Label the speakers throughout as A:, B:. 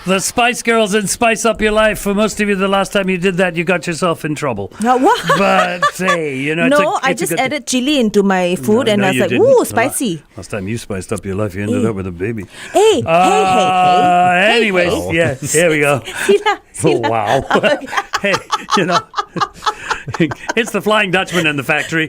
A: The Spice Girls and Spice Up Your Life. For most of you, the last time you did that, you got yourself in trouble.
B: What?
A: But hey, you know,
B: No, I just added chili into my food and I was like, ooh, spicy.
A: Last time you spiced up your life, you ended up with a baby.
B: Hey.
A: Anyways,
B: hey.
A: yes, here we go.
B: Sila.
A: Oh, wow. Hey, you know, it's the Flying Dutchman in the factory.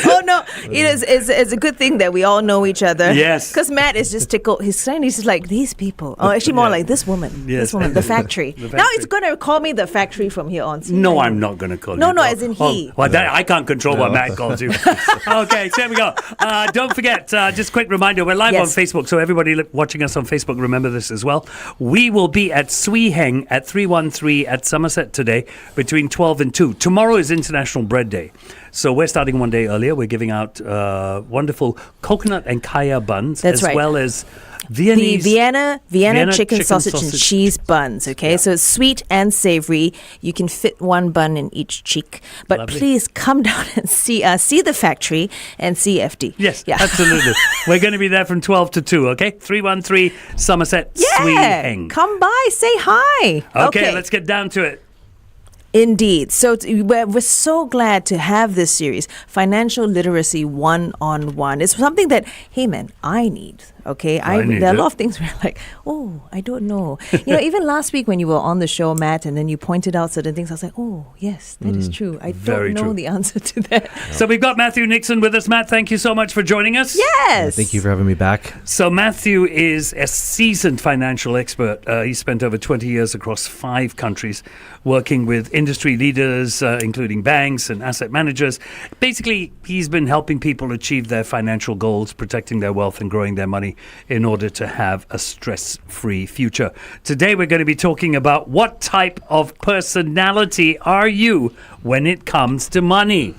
B: Oh no, it's a good thing that we all know each other.
A: Yes.
B: Because Matt is just tickled. He's saying he's just like, these people. Oh, actually more like this woman.
A: Yes.
B: This woman, the factory. Now it's going to call me the factory from here on.
A: No, I'm not going to call you.
B: No, as in he.
A: Well, I can't control what Matt calls you. Okay, so there we go. Don't forget, just quick reminder, we're live on Facebook, so everybody watching us on Facebook, remember this as well. We will be at Swee Heng at 313 at Somerset today between 12 and 2. Tomorrow is International Bread Day. So we're starting one day earlier. We're giving out wonderful coconut and kaya buns, well as Viennese,
B: the Vienna chicken sausage and cheese buns. Okay, so it's sweet and savory. You can fit one bun in each cheek. But
A: Lovely.
B: Please come down and see the factory and see FD.
A: Yes, absolutely. We're going to be there from 12 to 2, okay? 313 Somerset, Swee Heng.
B: Come by, say hi.
A: Okay, let's get down to it.
B: Indeed. So we're so glad to have this series, Financial Literacy One-on-One. It's something that, hey man, I need. Okay, there are a lot of things where like, oh, I don't know. Even last week when you were on the show, Matt, and then you pointed out certain things, I was like, oh, yes, that is true. I don't know the answer to that.
A: So we've got Matthew Nixon with us. Matt, thank you so much for joining us.
B: Yes.
C: Thank you for having me back.
A: So Matthew is a seasoned financial expert. He spent over 20 years across 5 countries working with industry leaders, including banks and asset managers. Basically, he's been helping people achieve their financial goals, protecting their wealth and growing their money in order to have a stress-free future. Today, we're going to be talking about what type of personality are you when it comes to money?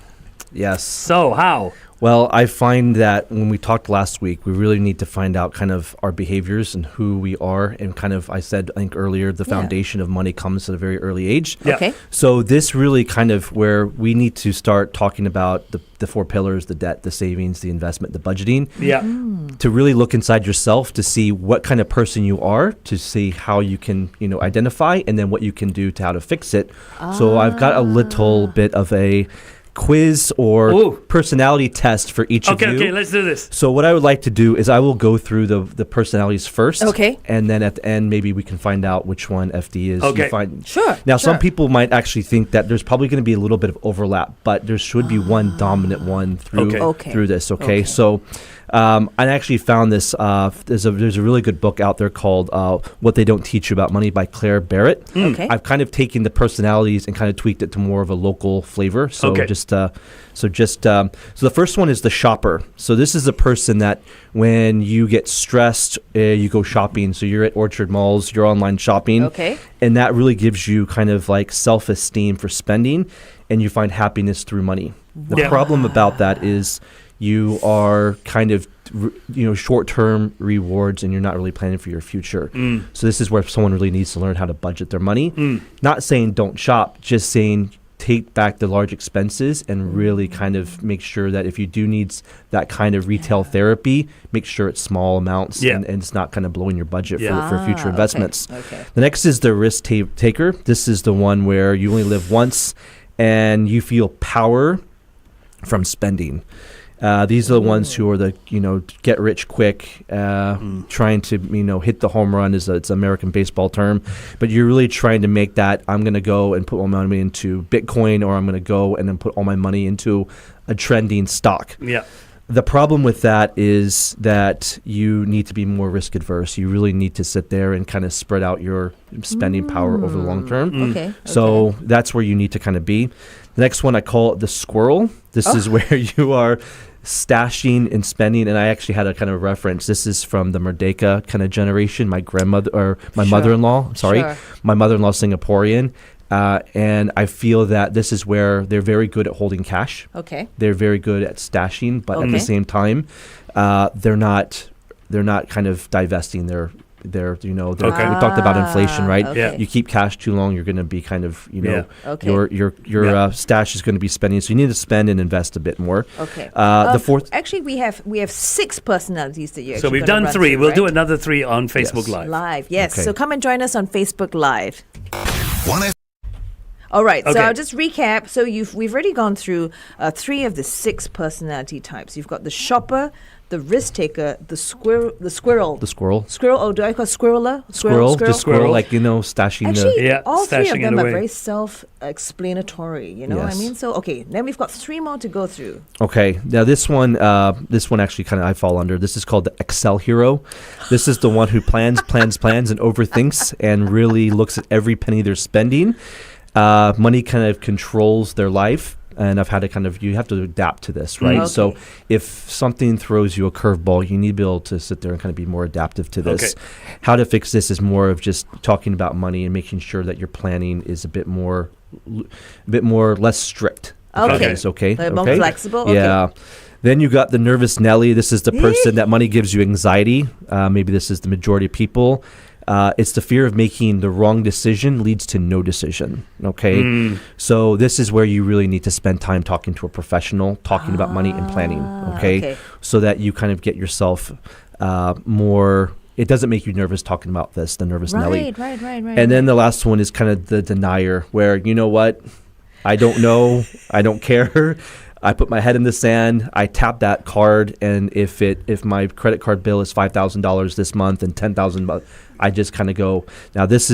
C: Yes.
A: So, how?
C: Well, I find that when we talked last week, we really need to find out kind of our behaviors and who we are. And kind of, I think earlier, the foundation of money comes at a very early age.
A: Yeah.
B: Okay.
C: So this really kind of where we need to start talking about the 4 pillars, the debt, the savings, the investment, the budgeting.
A: Yeah.
C: To really look inside yourself to see what kind of person you are, to see how you can, identify, and then what you can do to how to fix it. So I've got a little bit of a quiz or personality test for each of you.
A: Okay, let's do this.
C: So what I would like to do is I will go through the personalities first.
B: Okay.
C: And then at the end, maybe we can find out which one FD is.
A: Okay.
B: Sure.
C: Now, some people might actually think that there's probably going to be a little bit of overlap, but there should be one dominant one through this. Okay. So I actually found this. There's a really good book out there called "What They Don't Teach You About Money" by Claire Barrett.
B: Okay.
C: I've kind of taken the personalities and kind of tweaked it to more of a local flavor. So so the first one is the shopper. So this is a person that when you get stressed, you go shopping. So you're at Orchard Malls, you're online shopping.
B: Okay.
C: And that really gives you kind of like self-esteem for spending, and you find happiness through money. The problem about that is you are kind of, short-term rewards, and you're not really planning for your future. So this is where someone really needs to learn how to budget their money. Not saying don't shop, just saying take back the large expenses and really kind of make sure that if you do need that kind of retail therapy, make sure it's small amounts and it's not kind of blowing your budget for future investments.
B: Okay.
C: The next is the risk taker. This is the one where you only live once and you feel power from spending. These are the ones who are the, get rich quick, trying to, hit the home run it's an American baseball term, but you're really trying to make that, I'm going to go and put my money into Bitcoin, or I'm going to go and then put all my money into a trending stock.
A: Yeah.
C: The problem with that is that you need to be more risk adverse. You really need to sit there and kind of spread out your spending power over the long term.
B: Okay.
C: So that's where you need to kind of be. The next one, I call it the squirrel. This is where you are stashing and spending, and I actually had a kind of reference. This is from the Merdeka kind of generation. My grandmother or my mother-in-law. My mother-in-law is Singaporean, and I feel that this is where they're very good at holding cash.
B: Okay.
C: They're very good at stashing, but at the same time, they're not kind of divesting their We talked about inflation, right?
B: Okay.
C: You keep cash too long, you're going to be kind of,
B: Okay.
C: your stash is going to be spending. So you need to spend and invest a bit more.
B: Okay.
C: The fourth.
B: Actually, we have 6 personalities that you're
A: So
B: actually
A: we've
B: gonna
A: done
B: run
A: 3.
B: through,
A: We'll
B: right?
A: do another 3 on Facebook
C: Yes.
A: Live.
B: Yes.
C: Okay.
B: So come and join us on Facebook Live.
D: One
B: All right, so
A: Okay.
B: I'll just recap. So we've already gone through 3 of the 6 personality types. You've got the shopper, the risk taker, the squirrel.
C: The squirrel.
B: Squirrel. Oh, do I call it squirreler?
C: Squirrel, just squirrel,
A: Squirrel.
C: like, stashing
B: Actually,
A: Yeah,
B: all 3 of
A: stashing it
B: them are
A: away.
B: very self-explanatory. You know what I
C: Yes.
B: mean? So okay, then we've got 3 more to go through.
C: Okay, now this one actually kind of I fall under. This is called the Excel hero. This is the one who plans, and overthinks, and really looks at every penny they're spending. Money kind of controls their life, and you have to adapt to this, right?
B: Okay.
C: So if something throws you a curveball, you need to be able to sit there and kind of be more adaptive to this.
A: Okay.
C: How to fix this is more of just talking about money and making sure that your planning is a bit more less strict.
B: Okay.
C: Okay.
B: They're more flexible? Okay.
C: Yeah. Then you got the nervous Nelly. This is the person that money gives you anxiety. Maybe this is the majority of people. It's the fear of making the wrong decision leads to no decision. Okay. So this is where you really need to spend time talking to a professional, talking about money and planning. Okay. So that you kind of get yourself more. It doesn't make you nervous talking about this, the nervous Nelly.
B: Right.
C: And then the last one is kind of the denier, where, you know what? I don't know. I don't care. I put my head in the sand. I tap that card, and if my credit card bill is $5,000 this month and $10,000, I just kind of go. Now this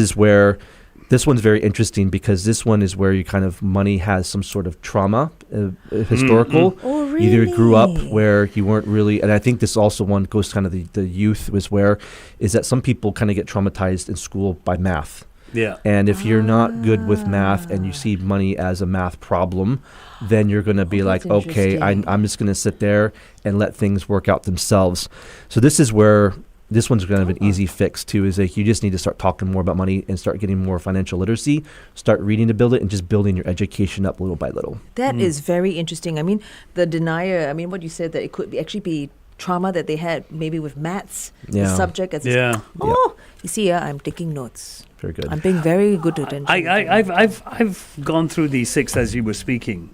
C: one's very interesting, because this one is where you kind of money has some sort of trauma, historical.
B: Oh, really?
C: Either grew up where you weren't really, and I think this also one goes kind of the youth is that some people kind of get traumatized in school by math.
A: Yeah.
C: And if you're not good with math and you see money as a math problem, then you're going to be like,
B: that's
C: okay,
B: interesting.
C: I'm just going to sit there and let things work out themselves. So this is where this one's kind of an easy fix too, is like you just need to start talking more about money and start getting more financial literacy, start reading to build it, and just building your education up little by little.
B: That is very interesting. I mean, the denier, what you said, that it could actually be trauma that they had maybe with maths, the
C: Yeah.
B: subject. As
A: Yeah.
B: You see, I'm taking notes.
C: Very good.
B: I'm paying very good attention.
A: I've gone through these 6 as you were speaking.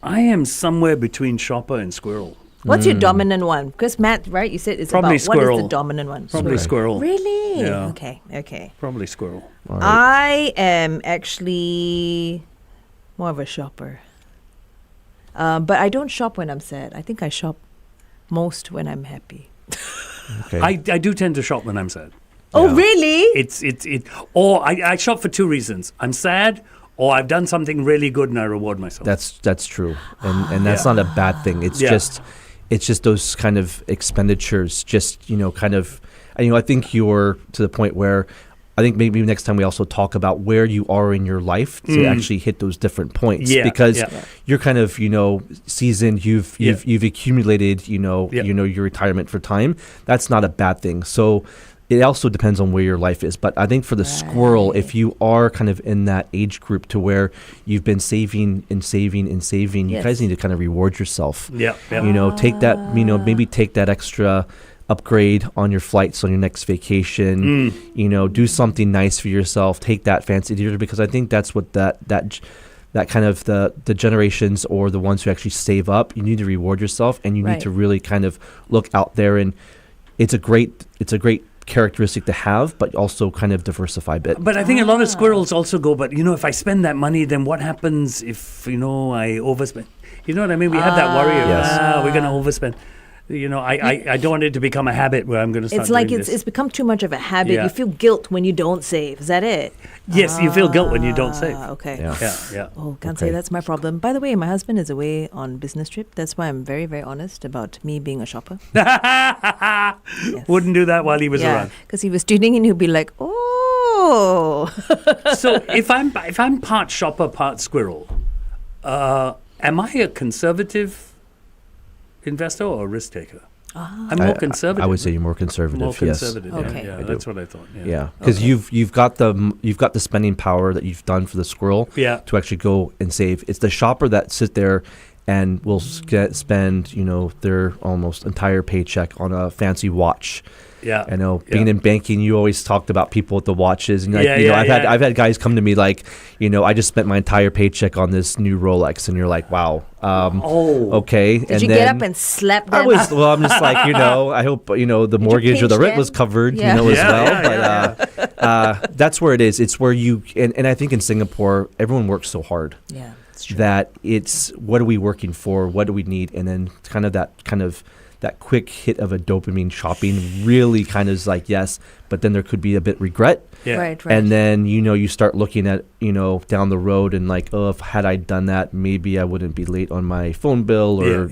A: I am somewhere between shopper and squirrel.
B: What's your dominant one? Because Matt, right? You said it's
A: Probably
B: about what is
A: squirrel.
B: the dominant one?
A: Probably squirrel.
B: Really?
A: Yeah.
B: Okay.
A: Probably squirrel.
C: All right.
B: I am actually more of a shopper. But I don't shop when I'm sad. I think I shop most when I'm happy.
C: Okay.
A: I do tend to shop when I'm sad.
B: Oh,
C: Yeah.
B: really?
A: Or I shop for 2 reasons. I'm sad, or I've done something really good and I reward myself.
C: That's true, and that's not a bad thing. It's
A: Yeah.
C: just those kind of expenditures. I think you're to the point where I think maybe next time we also talk about where you are in your life to actually hit those different points,
A: Yeah,
C: because
A: yeah.
C: you're kind of seasoned. You've accumulated your retirement for time. That's not a bad thing. So it also depends on where your life is. But I think for the squirrel, if you are kind of in that age group to where you've been saving and saving and saving, you
B: Yes.
C: guys need to kind of reward yourself.
A: Yeah.
C: Take that, maybe take that extra upgrade on your flights on your next vacation. Do something nice for yourself. Take that fancy dinner, because I think that's what that kind of the generations or the ones who actually save up, you need to reward yourself, and you
B: Right.
C: need to really kind of look out there, and it's a great characteristic to have, but also kind of diversify a bit.
A: But I think a lot of squirrels also go, but if I spend that money, then what happens if, I overspend? You know what I mean? We have that worry of,
C: Yes.
A: we're going to overspend. I don't want it to be a habit where I'm going to start
B: It's like
A: doing
B: it's
A: this.
B: become too much of a habit.
A: Yeah.
B: You feel guilt when you don't save. Is that it?
A: Yes, you feel guilt when you don't save.
B: Okay.
C: Yeah.
A: Yeah.
B: Oh, can't say
C: Okay.
B: that's my problem. By the way, my husband is away on business trip. That's why I'm very, very honest about me being a shopper.
A: Wouldn't do that while he was around.
B: because he was tuning in, he'd be like, "Oh,
A: So if I'm part shopper, part squirrel, am I a conservative investor or a risk taker? I'm more conservative.
C: I would say you're more conservative.
A: more
C: Yes.
A: conservative.
B: Okay.
A: Yeah,
C: I do.
A: that's what I thought.
C: Yeah, because you've got the spending power that you've done for the squirrel.
A: Yeah.
C: To actually go and save. It's the shopper that sit there and will spend their almost entire paycheck on a fancy watch,
A: Yeah.
C: I know being in banking, you always talked about people with the watches, and I've had guys come to me like, I just spent my entire paycheck on this new Rolex, and you're like, wow, okay.
B: Did you get up and slap them?
C: I'm just like, I hope the mortgage or the rent was covered, as well. But that's where it is. It's where you and I think in Singapore, everyone works so hard.
B: Yeah. True.
C: That it's what are we working for? What do we need? And then that quick hit of a dopamine shopping really kind of is like, yes, but then there could be a bit regret.
A: Yeah.
B: Right.
C: And then, you start looking at, down the road and like, oh, if had I done that, maybe I wouldn't be late on my phone bill or,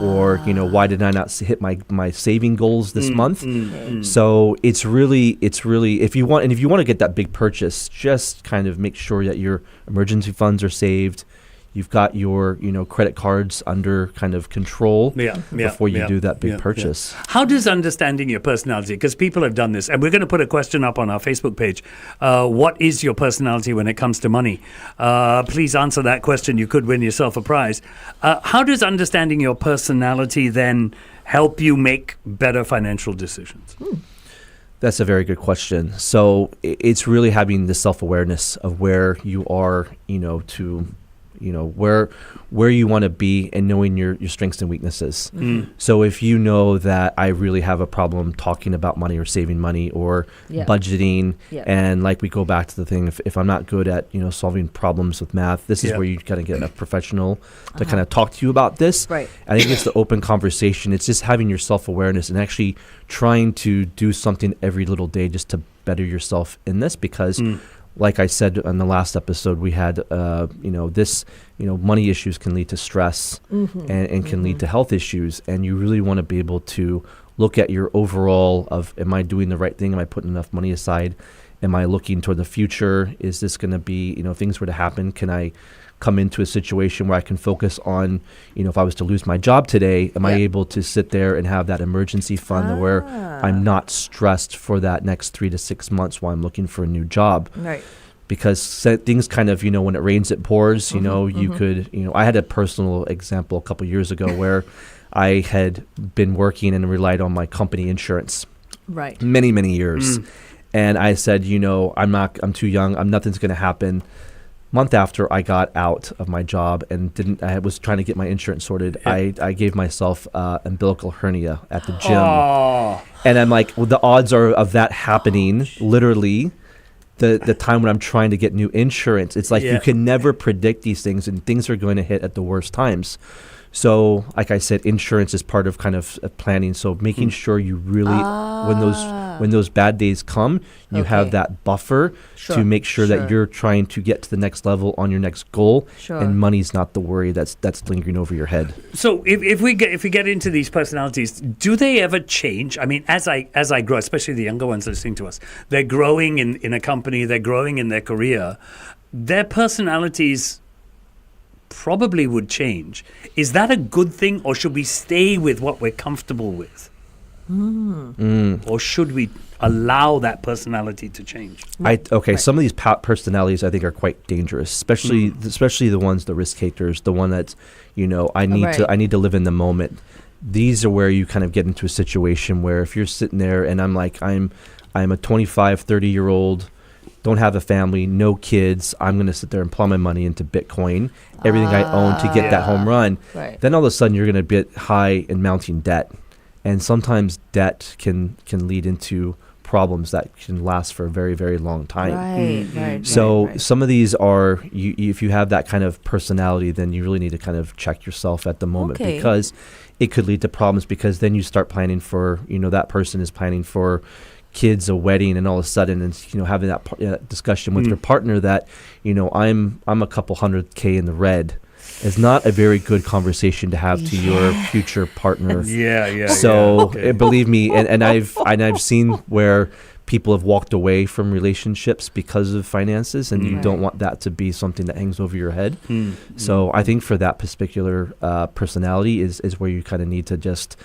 C: or, why did I not hit my saving goals this month? So it's really, if you want to get that big purchase, just kind of make sure that your emergency funds are saved. You've got your, credit cards under kind of control before you do that big purchase.
A: Yeah. How does understanding your personality, because people have done this, and we're going to put a question up on our Facebook page. What is your personality when it comes to money? Please answer that question. You could win yourself a prize. How does understanding your personality then help you make better financial decisions?
C: That's a very good question. So it's really having the self-awareness of where you are, where you want to be and knowing your strengths and weaknesses. So if you know that I really have a problem talking about money or saving money or budgeting, and like we go back to the thing, if I'm not good at, solving problems with math, this is where you kind of get a professional to kind of talk to you about this.
B: Right.
C: I think it's the open conversation. It's just having your self-awareness and actually trying to do something every little day just to better yourself in this because like I said on the last episode, we had, money issues can lead to stress and can lead to health issues. And you really want to be able to look at your overall of, am I doing the right thing? Am I putting enough money aside? Am I looking toward the future? Is this going to be, if things were to happen, can I come into a situation where I can focus on, if I was to lose my job today, am I able to sit there and have that emergency fund where I'm not stressed for that next 3 to 6 months while I'm looking for a new job?
B: Right.
C: Because things kind of, when it rains, it pours, you could, I had a personal example a couple years ago where I had been working and relied on my company insurance many, many years. And I said, I'm too young. Nothing's going to happen. Month after I got out of my job and I was trying to get my insurance sorted, I gave myself umbilical hernia at the gym. And I'm like, well, the odds are of that happening literally the time when I'm trying to get new insurance. It's like you can never predict these things, and things are going to hit at the worst times. So, like I said, insurance is part of kind of planning. So making sure you really, when those bad days come, you have that buffer to make sure that you're trying to get to the next level on your next goal, and money's not the worry that's lingering over your head.
A: So if we get into these personalities, do they ever change? I mean, as I grow, especially the younger ones listening to us, they're growing in a company, they're growing in their career, their personalities probably would change. Is that a good thing, or should we stay with what we're comfortable with? Or should we allow that personality to change?
C: Some of these personalities I think are quite dangerous, especially the ones, the risk takers, the one that's, I need to live in the moment. These are where you kind of get into a situation where if you're sitting there and I'm a 25, 30-year-old, don't have a family, no kids, I'm going to sit there and plow my money into Bitcoin, everything I own to get that home run. Right. Then all of a sudden you're going to be high in mounting debt. And sometimes debt can lead into problems that can last for a very, very long time. So some of these are, if you have that kind of personality, then you really need to kind of check yourself at the moment because it could lead to problems, because then you start planning for, that person is planning for kids, a wedding, and all of a sudden, and having that discussion with your partner that, I'm a couple $100K in the red. Is not a very good conversation to have to your future partner. So believe me, and I've seen where people have walked away from relationships because of finances, and you don't want that to be something that hangs over your head. So I think for that particular personality is where you kind of need to just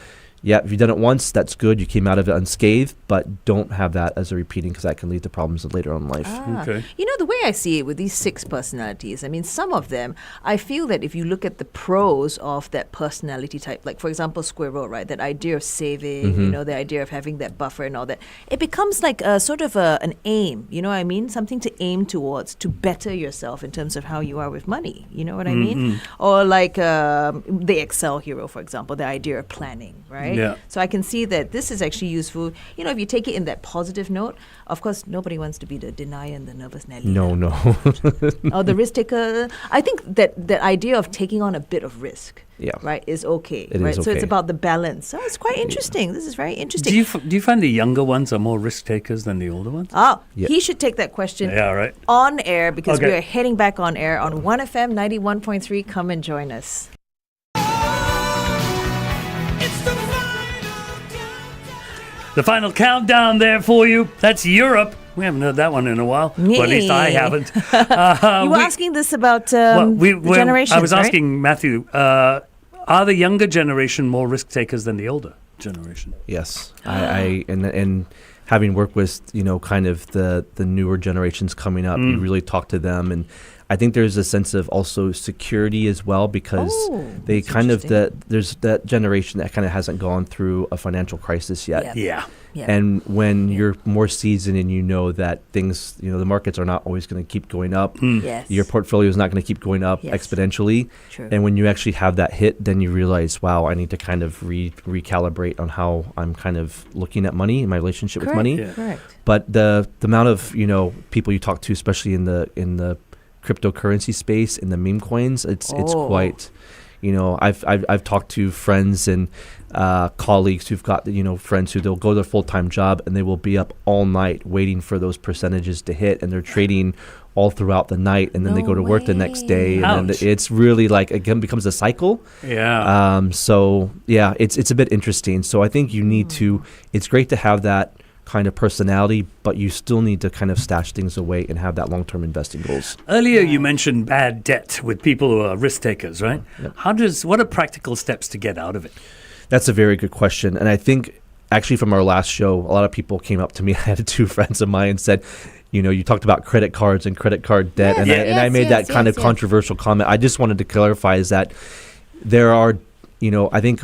C: yeah, if you've done it once, that's good. You came out of it unscathed, but don't have that as a repeating because that can lead to problems later on in life.
A: Okay.
B: You know, the way I see it with these 6 personalities, I mean, some of them, I feel that if you look at the pros of that personality type, like, for example, squirrel, right, that idea of saving, you know, the idea of having that buffer and all that, it becomes like a sort of an aim, you know what I mean? Something to aim towards, to better yourself in terms of how you are with money, you know what I mean? Or like the Excel hero, for example, the idea of planning, right?
A: Yeah.
B: So I can see that this is actually useful. You know, if you take it in that positive note, of course, nobody wants to be the denier and the nervous Nelly.
C: No.
B: Or the risk taker. I think that idea of taking on a bit of risk, right, is okay.
C: It
B: right?
C: is
B: So it's
C: okay.
B: about the balance. So it's quite interesting. This is very interesting.
A: Do you find the younger ones are more risk takers than the older ones?
B: Oh,
C: Yeah.
B: he should take that question
A: Yeah, right.
B: on air because
A: Okay.
B: we are heading back on air on 1FM 91.3. Come and join us.
A: The final countdown there for you. That's Europe. We haven't heard that one in a while. Well, at least I
B: Nee.
A: haven't.
B: You were asking this about the generations,
A: I was
B: right?
A: asking Matthew, are the younger generation more risk takers than the older generation?
C: Yes, I and having worked with kind of the newer generations coming up, you really talk to them, and I think there's a sense of also security as well because they
B: that's
C: kind of
B: interesting.
C: there's that generation that kind of hasn't gone through a financial crisis yet.
B: Yeah.
A: Yeah.
C: And when you're more seasoned and you know that things, the markets are not always going to keep going up,
B: Yes.
C: your portfolio is not going to keep going up
B: Yes.
C: exponentially.
B: True.
C: And when you actually have that hit, then you realize, wow, I need to kind of recalibrate on how I'm kind of looking at money and my relationship with money.
A: Yeah.
B: Correct.
C: But the amount of people you talk to, especially in the cryptocurrency space, in the meme coins, it's quite. I've talked to friends and colleagues who've got friends who they'll go to their full-time job and they will be up all night waiting for those percentages to hit, and they're trading all throughout the night, and then they
B: No
C: go to work the next day, and
A: Ouch.
C: then it's really like again becomes a cycle.
A: Yeah.
C: So yeah, it's a bit interesting. So I think you need to. It's great to have that kind of personality, but you still need to kind of stash things away and have that long-term investing goals.
A: Earlier, you mentioned bad debt with people who are risk takers, right?
C: Yep.
A: What are practical steps to get out of it?
C: That's a very good question. And I think actually from our last show, a lot of people came up to me. I had 2 friends of mine and said, you talked about credit cards and credit card debt.
B: Yes,
C: And I made that kind of controversial comment. I just wanted to clarify is that there are, I think,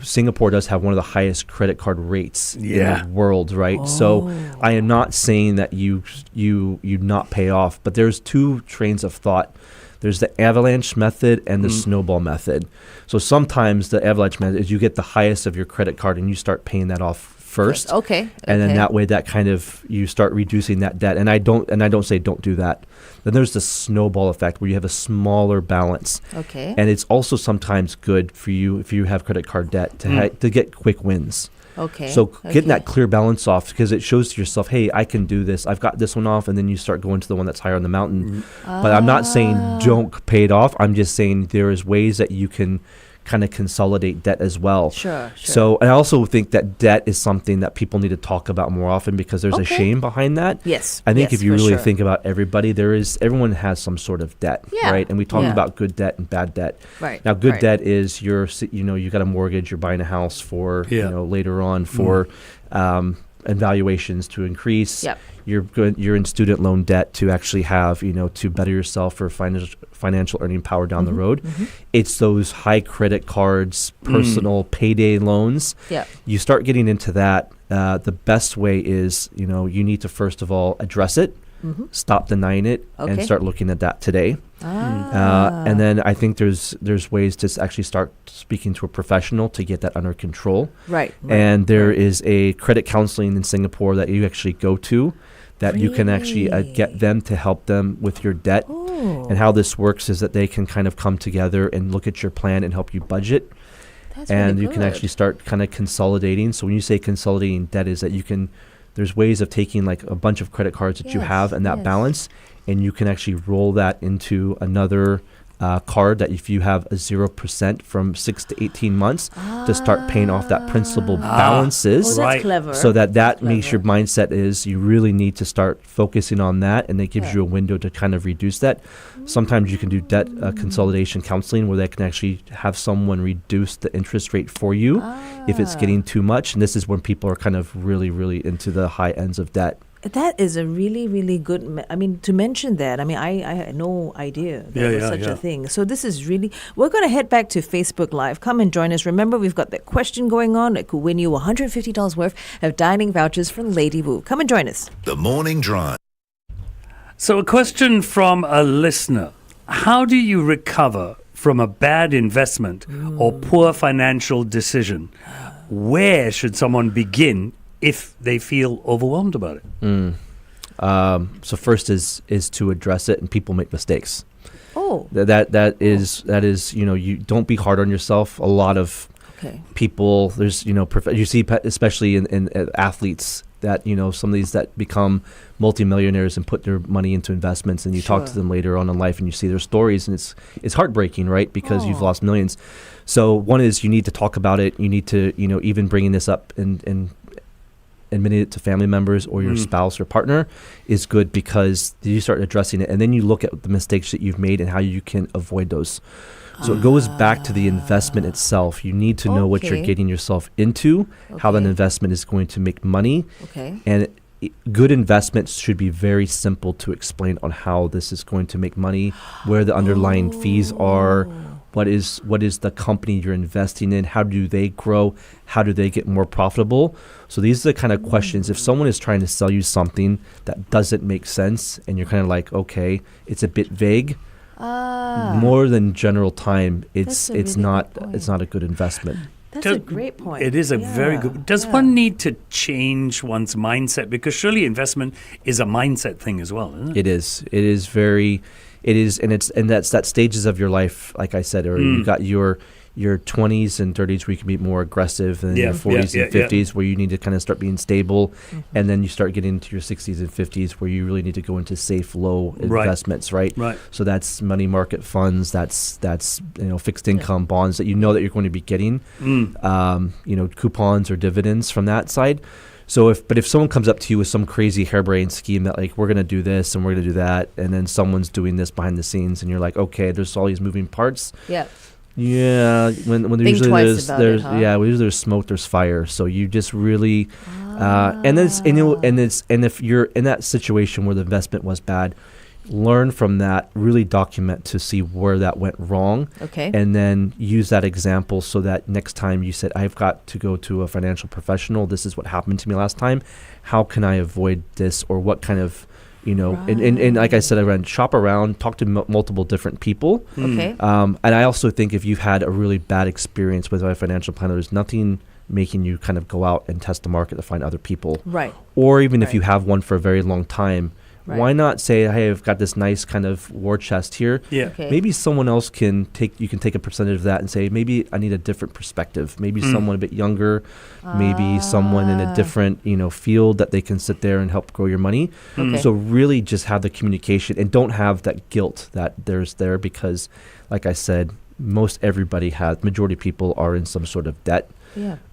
C: Singapore does have one of the highest credit card rates in the world, right? So I am not saying that you not pay off, but there's 2 trains of thought. There's the avalanche method and the snowball method. So sometimes the avalanche method is you get the highest of your credit card and you start paying that off first.
B: Okay.
C: And then that way that kind of you start reducing that debt. And I don't say don't do that. Then there's the snowball effect where you have a smaller balance.
B: Okay.
C: And it's also sometimes good for you if you have credit card debt to get quick wins.
B: Okay.
C: So getting that clear balance off because it shows to yourself, hey, I can do this. I've got this one off, and then you start going to the one that's higher on the mountain. But I'm not saying don't pay it off. I'm just saying there is ways that you can kind of consolidate debt as well.
B: Sure.
C: So I also think that debt is something that people need to talk about more often because there's a shame behind that.
B: Yes.
C: I think
B: yes,
C: if you
B: for
C: really
B: sure.
C: think about everybody, everyone has some sort of debt,
B: Yeah.
C: right? And we talk
B: Yeah.
C: about good debt and bad debt.
B: Right.
C: Now, good
B: right.
C: debt is you got a mortgage, you're buying a house for later on for valuations to increase.
B: Yep.
C: You're in student loan debt to actually have to better yourself for financial earning power down the road. It's those high credit cards, personal payday loans.
B: Yeah.
C: You start getting into that. The best way is you need to first of all address it, stop denying it, and
B: Okay.
C: start looking at that today. And then I think there's ways to actually start speaking to a professional to get that under control.
B: Right.
C: And there is a credit counseling in Singapore that you actually go to that you can actually get them to help them with your debt. And how this works is that they can kind of come together and look at your plan and help you budget.
B: That's
C: And
B: really
C: you can
B: good.
C: actually start kind of consolidating. So when you say consolidating debt is that there's ways of taking like a bunch of credit cards that you
B: Yes,
C: have and that
B: yes.
C: balance, and you can actually roll that into another card that if you have a 0% from 6 to 18 months to start paying off that principal balances.
B: Oh, that's clever.
C: So that
B: That's
C: makes your
B: clever.
C: mindset is you really need to start focusing on that, and it gives you a window to kind of reduce that. Sometimes you can do debt consolidation counseling where they can actually have someone reduce the interest rate for you if it's getting too much. And this is when people are kind of really, really into the high ends of debt.
B: That is a really, really good. To mention that, I had no idea there was such a thing. So this is really. We're going to head back to Facebook Live. Come and join us. Remember, we've got that question going on that could win you $150 worth of dining vouchers from Lady Wu. Come and join us.
D: The Morning Drive.
A: So, a question from a listener: how do you recover from a bad investment or poor financial decision? Where should someone begin if they feel overwhelmed about it?
C: So first is to address it, and people make mistakes.
B: Oh,
C: That is you don't be hard on yourself. A lot of people, there's you see especially in athletes that some of these that become multimillionaires and put their money into investments, and you talk to them later on in life and you see their stories, and it's heartbreaking, right? Because you've lost millions. So one is you need to talk about it. You need to even bringing this up and admitting it to family members or your spouse or partner is good, because you start addressing it, and then you look at the mistakes that you've made and how you can avoid those. So it goes back to the investment itself. You need to know what you're getting yourself into, how that investment is going to make money. And good investments should be very simple to explain on how this is going to make money, where the underlying fees are, what is the company you're investing in, how do they grow, how do they get more profitable. So these are the kind of questions. If someone is trying to sell you something that doesn't make sense and you're kind of like, okay, it's a bit vague, more than general time, it's not a good investment.
B: That's a great point.
A: It is a very good. Does one need to change one's mindset? Because surely investment is a mindset thing as well, isn't it?
C: It is. It is very. It is, and that's that stages of your life, like I said, or you've got your 20s and 30s where you can be more aggressive, and your 40s and 50s where you need to kind of start being stable, and then you start getting into your 60s and 50s where you really need to go into safe, low investments, right? So that's money market funds, that's fixed income bonds that that you're going to be getting, coupons or dividends from that side. So if someone comes up to you with some crazy harebrained scheme that like we're going to do this and we're going to do that, and then someone's doing this behind the scenes, and you're like, okay, there's all these moving parts. Yeah, when usually there's smoke, there's fire. So you just really, and if you're in that situation where the investment was bad, learn from that, really document to see where that went wrong, and then use that example so that next time you said, I've got to go to a financial professional, this is what happened to me last time, how can I avoid this, or what kind of and like I said, I shop around, talk to multiple different people. And I also think if you've had a really bad experience with a financial planner, there's nothing making you kind of go out and test the market to find other people. Or even if you have one for a very long time, why not say, hey, I've got this nice kind of war chest here. Maybe someone else you can take a percentage of that and say, maybe I need a different perspective. Maybe someone a bit younger, maybe someone in a different, field that they can sit there and help grow your money. So really just have the communication, and don't have that guilt that there's there, because like I said, majority of people are in some sort of debt.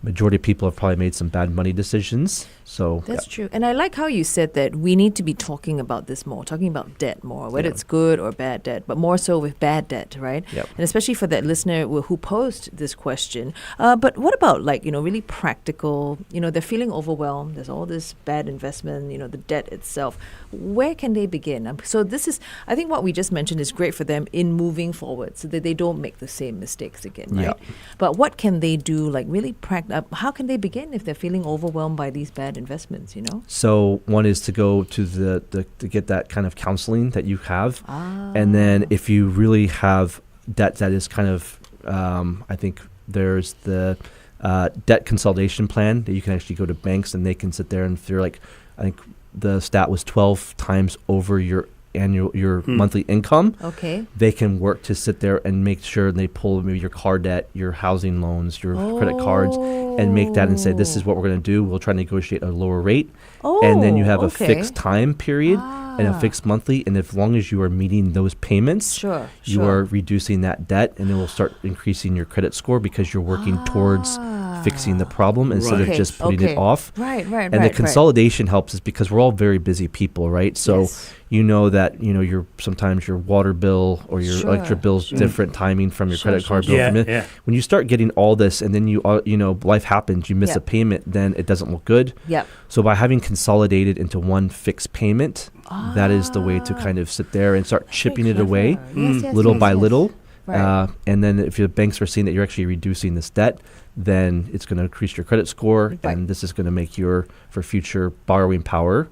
C: Majority of people have probably made some bad money decisions. So
B: that's true. And I like how you said that we need to be talking about this more, talking about debt more, whether it's good or bad debt, but more so with bad debt, right? And especially for that listener who posed this question. But what about really practical, they're feeling overwhelmed. There's all this bad investment, the debt itself. Where can they begin? So this is, I think what we just mentioned is great for them in moving forward so that they don't make the same mistakes again, right? But what can they do, really how can they begin if they're feeling overwhelmed by these bad investments,
C: So one is to go to to get that kind of counseling that you have. And then if you really have debt that is kind of, I think there's the debt consolidation plan that you can actually go to banks and they can sit there, and if you're like, I think the stat was 12 times over your your monthly income,
B: Okay.
C: they can work to sit there and make sure they pull maybe your car debt, your housing loans, your credit cards, and make that and say, this is what we're going to do. We'll try to negotiate a lower rate. And then you have a fixed time period and a fixed monthly. And as long as you are meeting those payments, you are reducing that debt, and it will start increasing your credit score because you're working towards fixing the problem instead of just putting it off. And the consolidation helps is because we're all very busy people, right? So you know that sometimes your water bill or your electric bill's different timing from your credit card bill. When you start getting all this, and then life happens, you miss a payment, then it doesn't look good. So by having consolidated into one fixed payment, that is the way to kind of sit there and start chipping it away little by little. And then if your banks are seeing that you're actually reducing this debt, then it's going to increase your credit score, and this is going to make for future borrowing power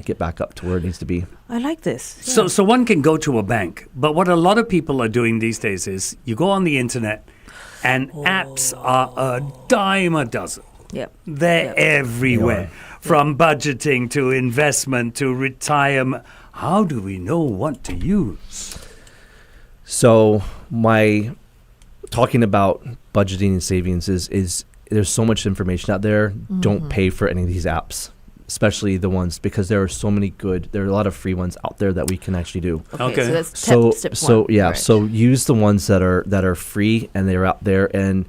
C: get back up to where it needs to be.
B: I like this.
A: So one can go to a bank, but what a lot of people are doing these days is you go on the internet, and apps are a dime a dozen. They're everywhere, from budgeting to investment to retirement. How do we know what to use?
C: So talking about budgeting and savings is there's so much information out there. Don't pay for any of these apps, especially the ones, because there are so many there are a lot of free ones out there that we can actually do.
B: Okay. So that's
C: step one. So use the ones that are free and they're out there, and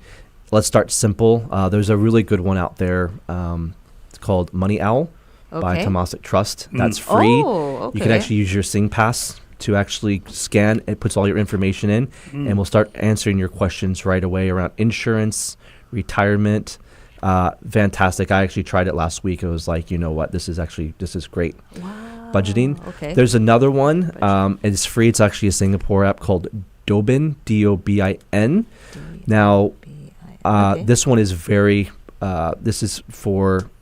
C: let's start simple. There's a really good one out there. It's called Money Owl by Temasek Trust. That's free. You can actually use your SingPass to actually scan. It puts all your information in, and we'll start answering your questions right away around insurance, retirement. Fantastic. I actually tried it last week. It was like, you know what, this is great. Budgeting. There's another one. It's free. It's actually a Singapore app called Dobin, Dobin. Now, this one is this is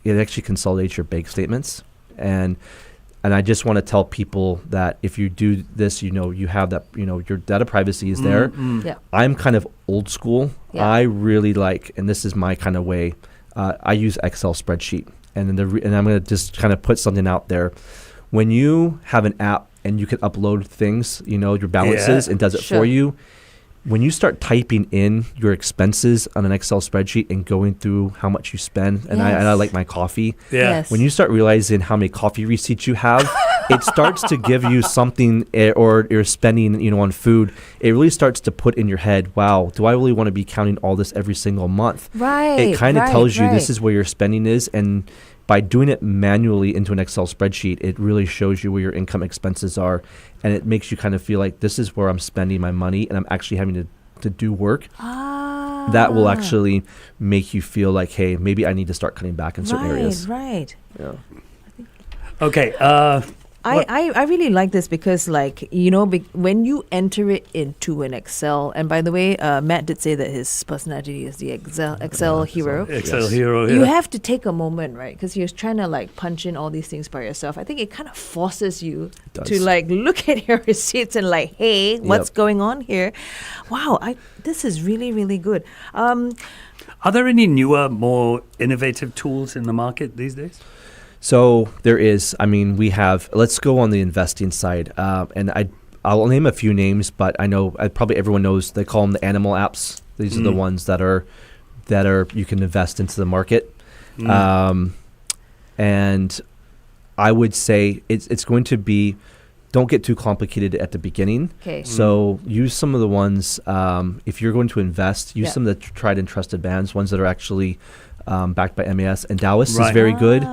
C: it actually consolidates your bank statements. And I just want to tell people that if you do this, you have that, your data privacy is there. I'm kind of old school. I really like, and this is my kind of way, I use Excel spreadsheet. And I'm going to just kind of put something out there. When you have an app and you can upload things, your balances, and does it for you, when you start typing in your expenses on an Excel spreadsheet and going through how much you spend, and I like my coffee. When you start realizing how many coffee receipts you have, it starts to give you something, or you're spending, on food. It really starts to put in your head, wow, do I really want to be counting all this every single month? It kind of tells you this is where your spending is, and by doing it manually into an Excel spreadsheet, it really shows you where your income expenses are, and it makes you kind of feel like this is where I'm spending my money, and I'm actually having to do work. That will actually make you feel like, hey, maybe I need to start cutting back in certain areas.
A: Okay.
B: I really like this because, when you enter it into an Excel, and by the way, Matt did say that his personality is the Excel hero.
A: Hero,
B: You have to take a moment, right? Because you're trying to punch in all these things by yourself. I think it kind of forces you to look at your receipts and hey, what's going on here? Wow, this is really, really good.
A: Are there any newer, more innovative tools in the market these days?
C: So there is. We have. Let's go on the investing side, and I'll name a few names, but I know probably everyone knows. They call them the animal apps. These are the ones that are you can invest into the market, and I would say it's going to be. Don't get too complicated at the beginning. So use some of the ones if you're going to invest. Use some of the tried and trusted brands, ones that are actually. Backed by MAS. And Taoist is very good.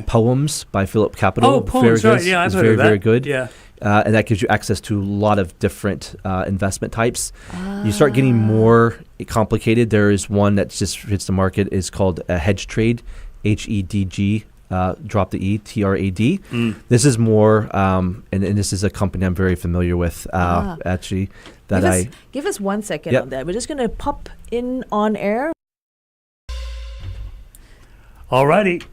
C: Poems by Philip Capital.
A: Poems,
C: very good.
A: Yeah, I've heard
C: very,
A: of that.
C: very good.
A: Yeah.
C: And that gives you access to a lot of different investment types. You start getting more complicated. There is one that just hits the market. Is called a hedge trade, HEDG. Drop the E, TRAD.
A: This
C: is more, and this is a company I'm very familiar with. Actually,
B: give us 1 second on that. We're just going to pop in on air.
A: Alrighty.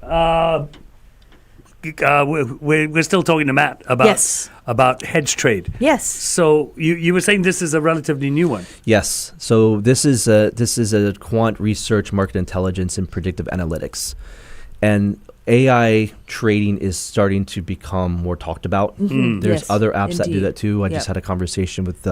A: We're still talking to Matt about hedge trade.
B: Yes.
A: So you were saying this is a relatively new one.
C: Yes. So this is a quant research, market intelligence, and predictive analytics. And AI trading is starting to become more talked about. There's
B: Yes,
C: other apps that do
B: indeed.
C: that too. I just had a conversation with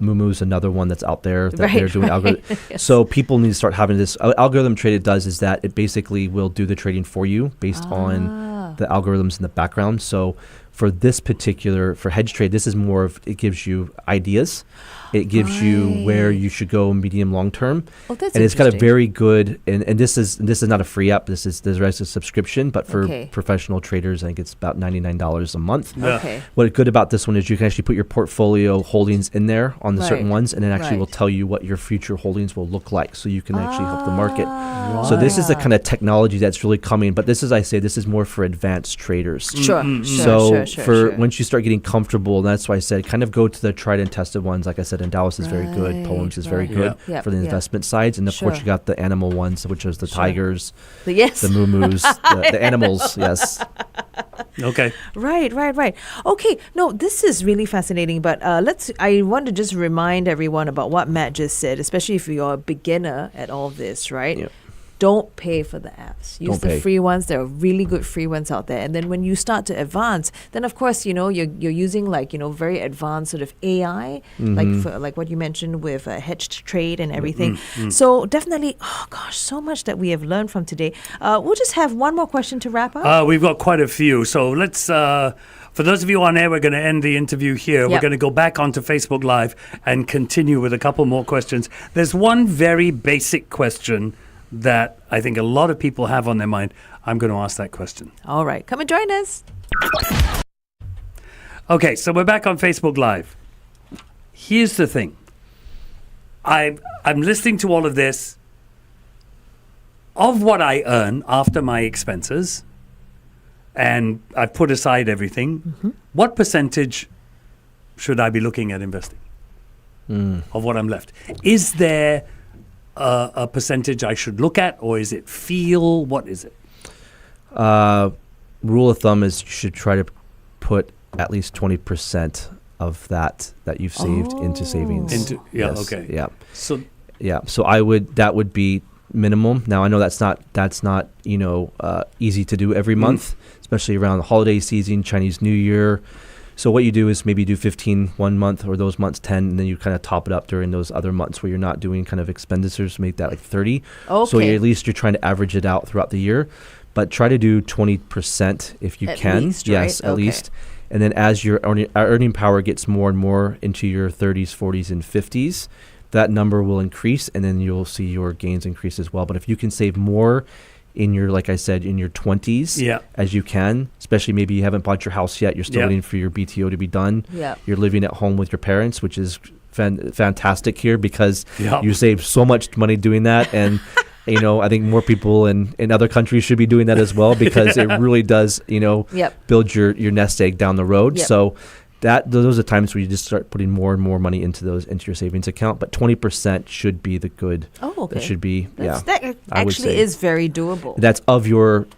C: Mumu's another one that's out there that
B: Right,
C: they're doing algorithm.
B: Yes.
C: So people need to start having this. Algorithm trade it does is that it basically will do the trading for you based on the algorithms in the background. So for this particular, for hedge trade, this is more of, it gives you ideas. It gives you where you should go medium long term.
B: Oh, that's
C: and it's got a
B: interesting.
C: very good, and this is not a free app. There's a subscription, but for professional traders, I think it's about $99 a month.
A: Yeah.
B: Okay.
C: What's good about this one is you can actually put your portfolio holdings in there on the certain ones, and it actually will tell you what your future holdings will look like, so you can actually help the market. So this is the kind of technology that's really coming, but this is, I say, this is more for advanced traders.
B: Sure.
C: So once you start getting comfortable, that's why I said kind of go to the tried and tested ones. Like I said, Dallas is very good. Poems is very good for the investment sides, and of course you got the animal ones, which is the tigers, the muumuus, the animals. Yes.
A: Okay.
B: Right. Okay. No, this is really fascinating. But I want to just remind everyone about what Matt just said, especially if you're a beginner at all this, right?
C: Yep.
B: Don't pay for the apps. Use the free ones. There are really good free ones out there. And then when you start to advance, then of course, you're using very advanced sort of AI, like what you mentioned with hedged trade and everything. So definitely, so much that we have learned from today. We'll just have one more question to wrap up.
A: We've got quite a few. So let's, for those of you on air, we're going to end the interview here. We're going to go back onto Facebook Live and continue with a couple more questions. There's one very basic question that I think a lot of people have on their mind. I'm going to ask that question.
B: All right. Come and join us.
A: Okay, so we're back on Facebook Live. Here's the thing. I'm listening to all of this. Of what I earn after my expenses, and I've put aside everything, what percentage should I be looking at investing of what I'm left? Is there a percentage I should look at, or is it feel? What is it?
C: Rule of thumb is you should try to put at least 20% of that you've saved into savings.
A: Okay.
C: Yeah.
A: So
C: that would be minimum. Now I know that's not easy to do every month, especially around the holiday season, Chinese New Year. So what you do is maybe do 15 one month, or those months 10, and then you kind of top it up during those other months where you're not doing kind of expenditures, make that like 30.
B: Okay.
C: So at least you're trying to average it out throughout the year, but try to do 20% if you can.
B: Least,
C: yes,
B: right?
C: at least. And then as your earning power gets more and more into your 30s, 40s, and 50s, that number will increase, and then you'll see your gains increase as well. But if you can save more in your, like I said, in your 20s as you can, especially maybe you haven't bought your house yet, you're still waiting for your BTO to be done. You're living at home with your parents, which is fantastic here because you save so much money doing that. And, I think more people in other countries should be doing that as well, because it really does, build your nest egg down the road. So those are times where you just start putting more and more money into your savings account. But 20% should be the good.
B: Oh, okay.
C: That should be,
B: that actually is very doable.
C: That's of your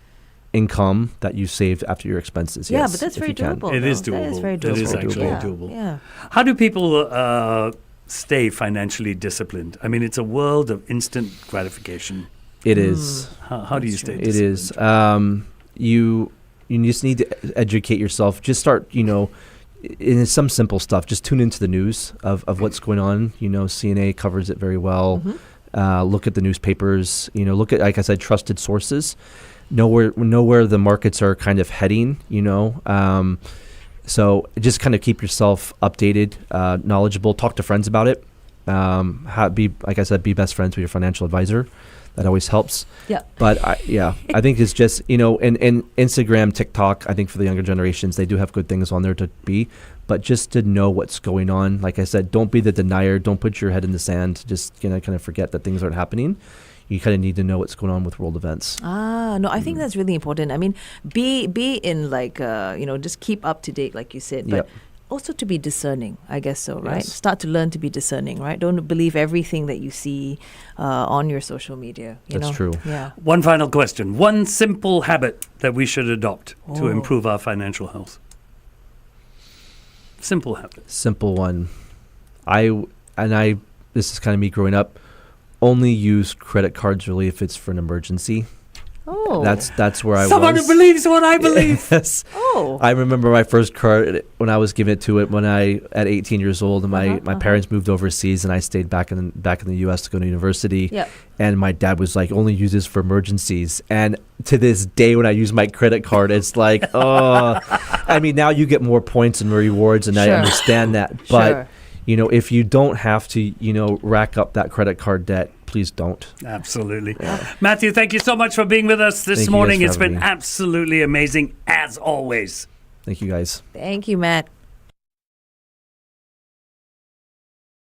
C: income that you saved after your expenses.
B: Yeah,
C: Yes,
B: but that's
C: if
B: very
C: you can.
B: doable.
A: It is doable.
B: That is very doable.
A: It is actually doable.
B: Yeah.
A: How do people stay financially disciplined? I mean, it's a world of instant gratification.
C: It is.
A: How do you stay
C: It
A: disciplined?
C: is. You just need to educate yourself. Just start, in some simple stuff. Just tune into the news of what's going on. CNA covers it very well. Look at the newspapers. Look at, like I said, trusted sources. Know where the markets are kind of heading. So just kind of keep yourself updated, knowledgeable. Talk to friends about it. Like I said, be best friends with your financial advisor. That always helps.
B: Yeah.
C: But I think it's just, and Instagram, TikTok, I think for the younger generations, they do have good things on there to be, but just to know what's going on. Like I said, don't be the denier. Don't put your head in the sand. Just, kind of forget that things aren't happening. You kind of need to know what's going on with world events.
B: No, I think that's really important. I mean, be in just keep up to date, like you said, but also to be discerning, I guess so, right?
C: Yes.
B: Start to learn to be discerning, right? Don't believe everything that you see on your social media.
C: That's true.
B: Yeah.
A: One final question. One simple habit that we should adopt to improve our financial health. Simple habit.
C: Simple one. This is kind of me growing up, only use credit cards really if it's for an emergency.
B: Oh.
C: That's where I
A: Someone
C: was.
A: who believes what I believe.
C: Yes.
B: Oh.
C: I remember my first card when I was given it to it when I at 18 years old, and my parents moved overseas, and I stayed back in the U.S. to go to university.
B: Yep.
C: And my dad was like, only use this for emergencies. And to this day, when I use my credit card, it's like, oh, I mean, now you get more points and rewards, and I
B: Sure.
C: understand that. But
B: Sure.
C: if you don't have to, rack up that credit card debt, please don't.
A: Absolutely. Matthew, thank you so much for being with us this
C: Thank you guys
A: morning.
C: for
A: It's been
C: having me.
A: absolutely amazing, as always.
C: Thank you, guys.
B: Thank you, Matt.